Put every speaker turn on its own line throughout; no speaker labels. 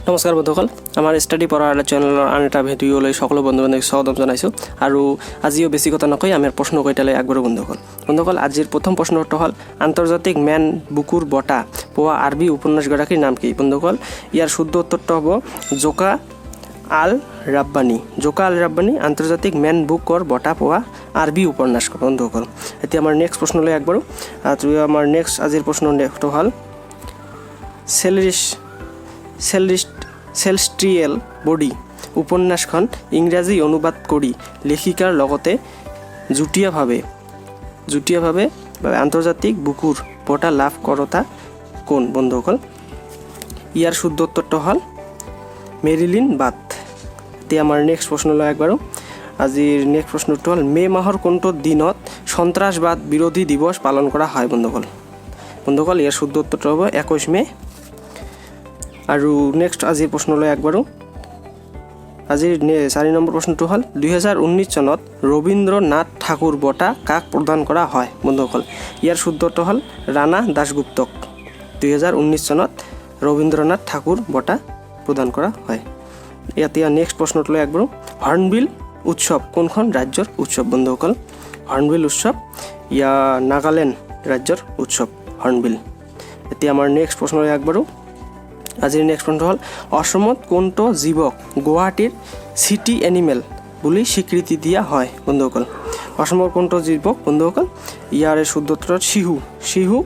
নমস্কাৰ বন্ধুসকল, আমাৰ ষ্টাডি পঢ়াৰ চেনেলৰ আন এটা ভিডিঅ'লৈ সকলো বন্ধু-বান্ধৱীক স্বাগতম জনাইছোঁ। আৰু আজিও বেছি কথা নকৈ আমাৰ প্ৰশ্নকেইটালৈ আগবাঢ়ো বন্ধুসকল। আজিৰ প্ৰথম প্ৰশ্নটো হ'ল আন্তৰ্জাতিক মেন বুকুৰ বঁটা পোৱা আৰবী উপন্যাসগৰাকীৰ নাম কি? বন্ধুসকল, ইয়াৰ শুদ্ধ উত্তৰটো হ'ব জোকা আল ৰাব্বানী আন্তৰ্জাতিক মেন বুকৰ বঁটা পোৱা আৰবী উপন্যাস বন্ধুসকল। এতিয়া আমাৰ নেক্সট প্ৰশ্নলৈ আগবাঢ়ো। আমাৰ আজিৰ প্ৰশ্নটো হ'ল সেলেস্টিয়েল বডি উপন্যাসখন ইংৰাজী অনুবাদ কৰি লেখিকাৰ লগতে যুটীয়াভাৱে আন্তৰ্জাতিক বুকুৰ বঁটা লাভ কৰোতা কোন বন্ধুসকল? ইয়াৰ শুদ্ধ উত্তৰটো হ'ল মেৰিলিন বাট। এতিয়া আমাৰ নেক্সট প্ৰশ্নলৈ আগবাঢ়ো। আজিৰ নেক্সট প্ৰশ্নটো হ'ল মে' মাহৰ কোনটো দিনত সন্ত্ৰাসবাদ বিৰোধী দিৱস পালন কৰা হয় বন্ধুসকল? ইয়াৰ শুদ্ধ উত্তৰটো হ'ব 21 মে'। আৰু নেক্সট আজিৰ প্ৰশ্নলৈ আগবাঢ়ো। আজিৰ 4 নম্বৰ প্ৰশ্নটো হ'ল 2019 চনত ৰবীন্দ্ৰনাথ ঠাকুৰ বঁটা কাক প্ৰদান কৰা হয় বন্ধুসকল? ইয়াৰ শুদ্ধটো হ'ল ৰাণা দাসগুপ্তক 2019 চনত ৰবীন্দ্ৰনাথ ঠাকুৰ বঁটা প্ৰদান কৰা হয়। এতিয়া নেক্সট প্ৰশ্নটোলৈ আগবাঢ়ো। হৰ্ণবিল উৎসৱ কোনখন ৰাজ্যৰ উৎসৱ বন্ধুসকল? হৰ্ণবিল উৎসৱ নাগালেণ্ড ৰাজ্যৰ উৎসৱ হৰ্ণবিল। এতিয়া আমাৰ নেক্সট প্ৰশ্নলৈ আগবাঢ়ো। আজিৰ নেক্সট প্ৰশ্নটো হ'ল অসমত কোনটো জীৱক গুৱাহাটীৰ চিটি এনিমেল বুলি স্বীকৃতি দিয়া হয় বন্ধুসকল? অসমৰ কোনটো জীৱক বন্ধুসকল? ইয়াৰ শুদ্ধ উত্তৰ শিহু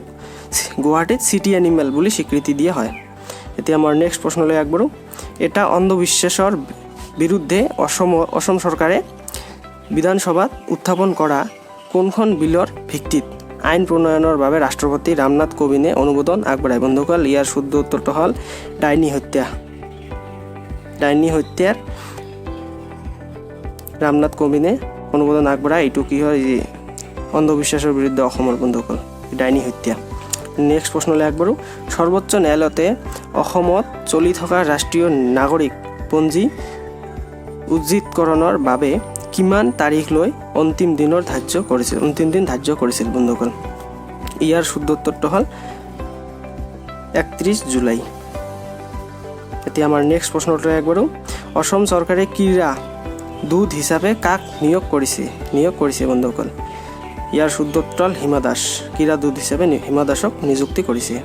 গুৱাহাটীত চিটি এনিমেল বুলি স্বীকৃতি দিয়া হয়। এতিয়া আমাৰ নেক্সট প্ৰশ্নলৈ আগবাঢ়ো। এটা অন্ধবিশ্বাসৰ বিৰুদ্ধে অসম চৰকাৰে বিধানসভাত উত্থাপন কৰা কোনখন বিলৰ ভিত্তিত আইন প্ৰণয়নৰ বাবে ৰাষ্ট্ৰপতি ৰামনাথ কোবিন্দে অনুমোদন আগবঢ়ায় বন্ধুসকল? ইয়াৰ শুদ্ধ উত্তৰটো হ'ল ডাইনী হত্যাৰ ৰামনাথ কোবিন্দে অনুমোদন আগবঢ়ায়। এইটো কি হয় অন্ধবিশ্বাসৰ বিৰুদ্ধে অসমৰ বন্ধুসকল ডাইনী হত্যা। নেক্সট প্ৰশ্নলৈ আগবাঢ়ো। সৰ্বোচ্চ ন্যায়ালয়তে অসমত চলি থকা ৰাষ্ট্ৰীয় নাগৰিক পঞ্জী উজ্জীৱিতকৰণৰ বাবে কিমান তাৰিখলৈ অন্তিম দিন ধাৰ্য কৰিছিল বন্ধুসকল? ইয়াৰ শুদ্ধ উত্তৰটো হ'ল 31 জুলাই। এতিয়া আমাৰ নেক্সট প্ৰশ্নটোলৈ আগবাঢ়ো। অসম চৰকাৰে ক্ৰীড়া দূত হিচাপে কাক নিয়োগ কৰিছে বন্ধুসকল? ইয়াৰ শুদ্ধ উত্তৰ হিমা দাস। ক্ৰীড়া দূত হিচাপে হিমা দাসক নিযুক্তি কৰিছে।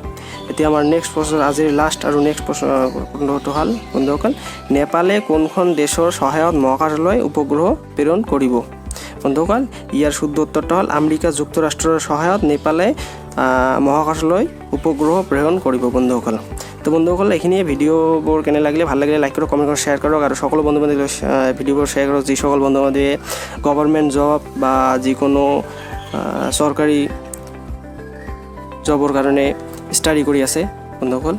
এতিয়া আমাৰ নেক্সট প্ৰশ্ন আজিৰ লাষ্ট আৰু নেক্সট প্ৰশ্নটো হ'ল বন্ধুসকল নেপালে কোনখন দেশৰ সহায়ত মহাকাশলৈ উপগ্ৰহ প্ৰেৰণ কৰিব বন্ধুসকল? ইয়াৰ শুদ্ধ উত্তৰটো হ'ল আমেৰিকা যুক্তৰাষ্ট্ৰৰ সহায়ত নেপালে মহাকাশলৈ উপগ্ৰহ প্ৰেৰণ কৰিব বন্ধুসকল। তো বন্ধুসকল এইখিনিয়ে ভিডিঅ'বোৰ কেনে লাগিলে ভাল লাগিলে লাইক কৰক, কমেণ্ট কৰক, শ্বেয়াৰ কৰক আৰু সকলো বন্ধু বান্ধৱীলৈ ভিডিঅ'বোৰ শ্বেয়াৰ কৰক যিসকল বন্ধু বান্ধৱীয়ে গভৰ্ণমেণ্ট জব বা যিকোনো চৰকাৰী জবৰ কাৰণে ষ্টাডি কৰি আছে বন্ধুসকল।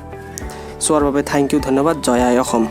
চোৱাৰ বাবে থেংক ইউ, ধন্যবাদ। জয় আই অসম।